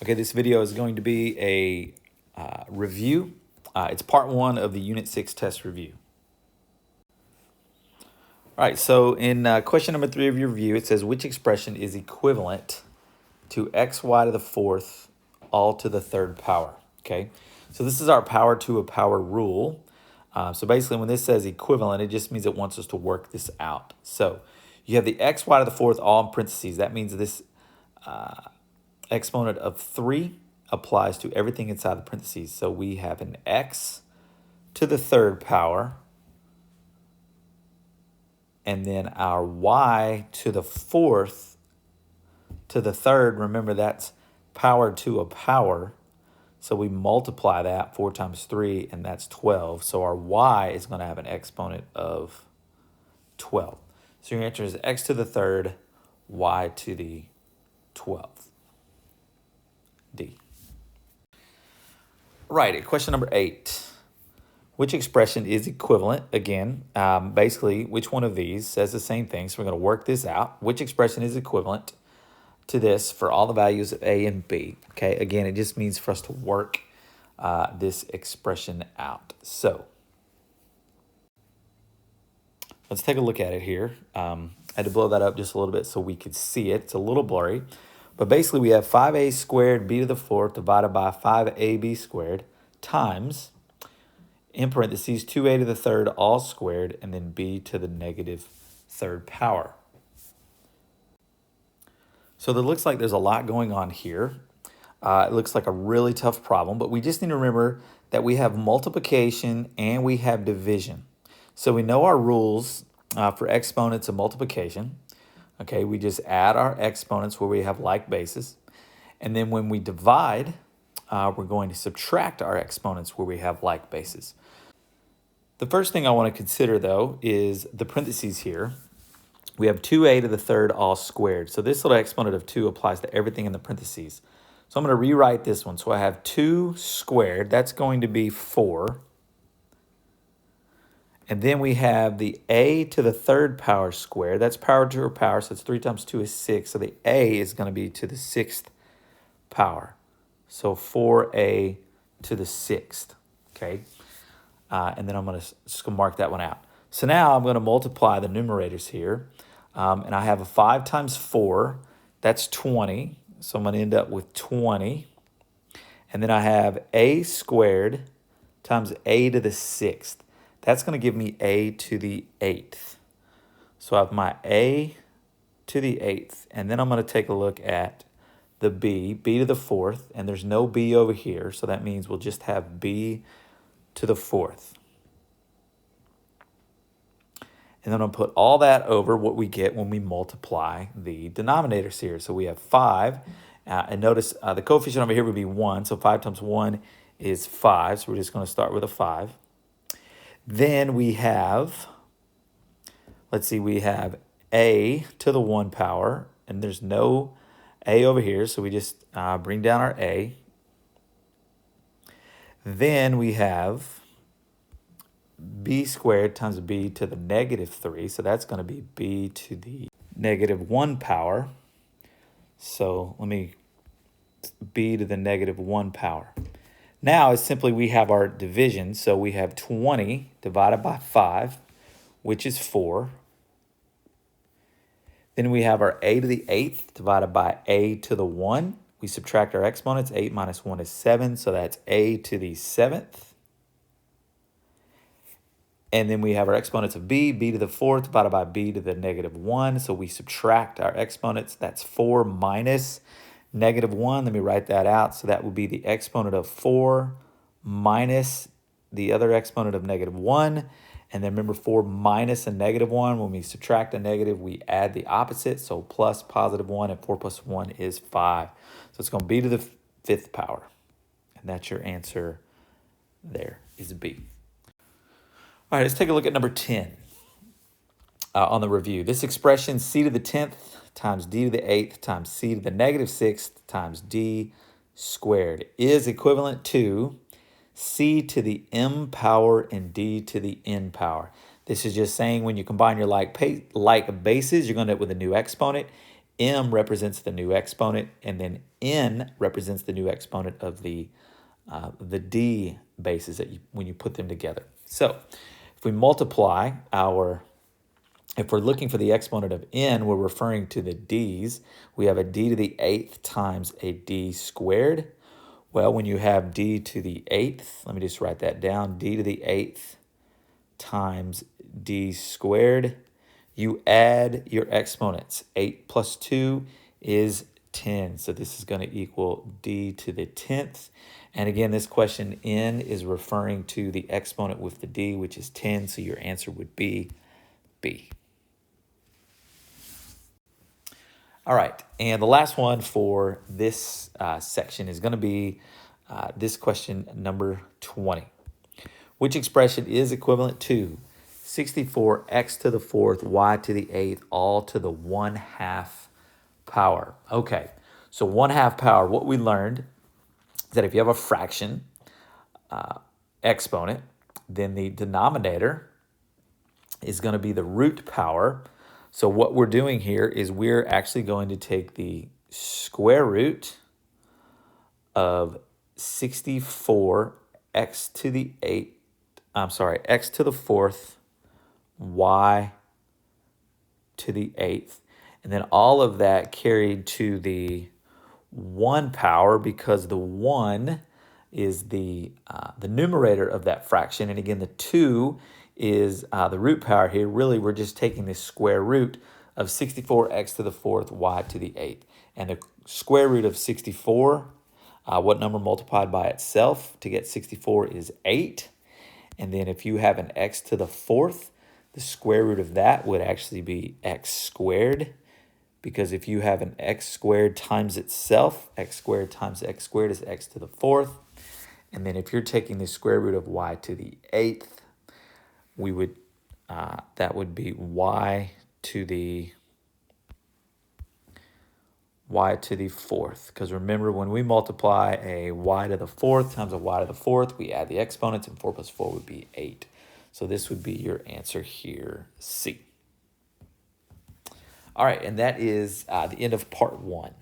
Okay, this video is going to be a review. It's part 1 of the Unit 6 test review. All right, so in question number 3 of your review, it says which expression is equivalent to xy to the 4th all to the 3rd power, okay? So this is our power to a power rule. So basically when this says equivalent, it just means it wants us to work this out. So you have the xy to the 4th all in parentheses. That means this exponent of 3 applies to everything inside the parentheses. So we have an x to the 3rd power, and then our y to the 4th to the 3rd. Remember, that's power to a power. So we multiply that, 4 times 3, and that's 12. So our y is going to have an exponent of 12. So your answer is x to the 3rd, y to the 12th. D. Right, question number 8. Which expression is equivalent? Again, basically, which one of these says the same thing? So we're going to work this out. Which expression is equivalent to this for all the values of a and b? Okay, again, it just means for us to work this expression out. So let's take a look at it here. I had to blow that up just a little bit so we could see it. It's a little blurry. But basically, we have 5a squared b to the 4th divided by 5ab squared times, in parentheses, 2a to the 3rd all squared, and then b to the negative 3rd power. So it looks like there's a lot going on here. It looks like a really tough problem, but we just need to remember that we have multiplication and we have division. So we know our rules for exponents of multiplication. Okay, we just add our exponents where we have like bases. And then when we divide, we're going to subtract our exponents where we have like bases. The first thing I want to consider, though, is the parentheses here. We have 2a to the 3rd all squared. So this little exponent of 2 applies to everything in the parentheses. So I'm going to rewrite this one. So I have 2 squared. That's going to be 4. And then we have the a to the 3rd power squared. That's power to a power, so it's 3 times 2 is 6. So the a is going to be to the 6th power. So 4a to the 6th, okay? And then I'm going to just mark that one out. So now I'm going to multiply the numerators here. And I have a 5 times 4. That's 20. So I'm going to end up with 20. And then I have a squared times a to the 6th. That's going to give me a to the 8th. So I have my a to the 8th. And then I'm going to take a look at the b to the 4th. And there's no b over here. So that means we'll just have b to the 4th. And then I'll put all that over what we get when we multiply the denominators here. So we have 5. And notice the coefficient over here would be 1. So 5 times 1 is 5. So we're just going to start with a 5. Then we have, let's see, we have a to the 1 power. And there's no a over here. So we just bring down our a. Then we have b squared times b to the negative 3. So that's going to be b to the negative 1 power. So let me, b to the negative 1 power. Now it's simply we have our division. So we have 20 divided by 5, which is 4. Then we have our a to the 8th divided by a to the 1. We subtract our exponents. 8 minus 1 is 7. So that's a to the 7th. And then we have our exponents of b to the 4th divided by b to the negative 1. So we subtract our exponents. That's 4 minus negative 1. Let me write that out. So that would be the exponent of 4 minus the other exponent of negative 1. And then remember, 4 minus a negative 1. When we subtract a negative, we add the opposite. So plus positive 1, and 4 plus 1 is 5. So it's going to be to the 5th power. And that's your answer there, is B. All right, let's take a look at number 10 on the review. This expression, c to the 10th times d to the 8th times c to the negative 6th times d squared is equivalent to c to the m power and d to the n power. This is just saying when you combine your like bases, you're going to end up with a new exponent. m represents the new exponent, and then n represents the new exponent of the d bases that when you put them together. So if we multiply if we're looking for the exponent of n, we're referring to the d's. We have a d to the 8th times a d squared. Well, when you have d to the 8th, let me just write that down, d to the 8th times d squared, you add your exponents. 8 plus 2 is 10. So this is going to equal d to the 10th. And again, this question, n, is referring to the exponent with the d, which is 10. So your answer would be B. All right, and the last one for this section is going to be this question number 20. Which expression is equivalent to 64x to the 4th, y to the 8th, all to the 1/2 power? Okay, so 1/2 power, what we learned is that if you have a fraction exponent, then the denominator is going to be the root power. So what we're doing here is we're actually going to take the square root of 64x to the 8th, x to the 4th, y to the 8th, and then all of that carried to the 1 power, because the 1 is the numerator of that fraction, and again the 2 is the root power here. Really, we're just taking the square root of 64x to the 4th, y to the 8th, and the square root of 64, what number multiplied by itself to get 64 is 8. And then if you have an x to the 4th, the square root of that would actually be x squared, because if you have an x squared times itself, x squared times x squared is x to the 4th. And then if you're taking the square root of y to the 8th, we would that would be y to the 4th. Because remember, when we multiply a y to the 4th times a y to the 4th, we add the exponents, and 4 plus 4 would be 8. So this would be your answer here, C. All right, and that is the end of part 1.